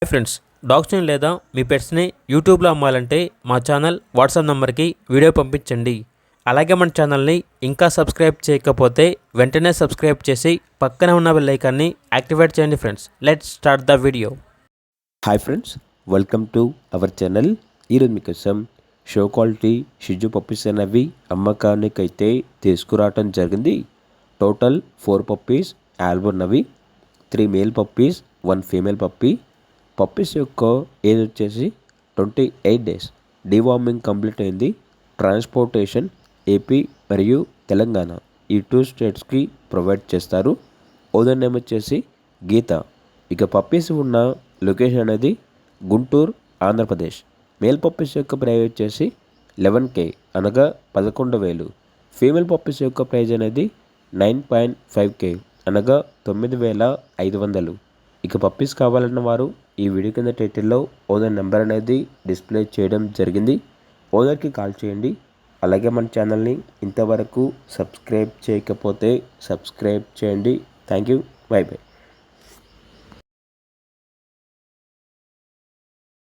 Hi friends, డాగ్స్ని లేదా మీ పెట్స్ని యూట్యూబ్లో అమ్మాలంటే మా ఛానల్ వాట్సాప్ నెంబర్కి వీడియో పంపించండి. అలాగే మన ఛానల్ని ఇంకా సబ్స్క్రైబ్ చేయకపోతే వెంటనే సబ్స్క్రైబ్ చేసి పక్కనే ఉన్న బెల్ ఐకాన్ని యాక్టివేట్ చేయండి. Friends, let's start the video. Hi friends, welcome to our channel. ఈరోజు మీకోసం షో క్వాలిటీ షిజు పప్పీస్ అనేవి అమ్మకానికైతే తీసుకురావటం జరిగింది. టోటల్ 4 పప్పీస్ ఆల్బన్నవి, 3 male puppies, 1 female puppy. Puppies యొక్క ఏజ్ వచ్చేసి 28 డేస్. డీవార్మింగ్ కంప్లీట్ అయింది. ట్రాన్స్పోర్టేషన్ ఏపీ మరియు తెలంగాణ ఈ 2 స్టేట్స్కి ప్రొవైడ్ చేస్తారు. ఓనర్ నేమ్ వచ్చేసి గీత. ఇక పప్పీస్ ఉన్న లొకేషన్ అనేది గుంటూరు, ఆంధ్రప్రదేశ్. మేల్ పప్పీస్ యొక్క ప్రైస్ వచ్చేసి 11K అనగా 11,000. ఫీమేల్ పప్పీస్ యొక్క ప్రైజ్ అనేది 9.5K అనగా 9,500. ఇక పప్పీస్ కావాలన్న వారు ఈ వీడియో కింద టైటిల్లో ఓనర్ నెంబర్ అనేది డిస్ప్లే చేయడం జరిగింది. ఓనర్కి కాల్ చేయండి. అలాగే మన ఛానల్ని ఇంతవరకు సబ్స్క్రైబ్ చేయకపోతే సబ్స్క్రైబ్ చేయండి. Thank you. By by.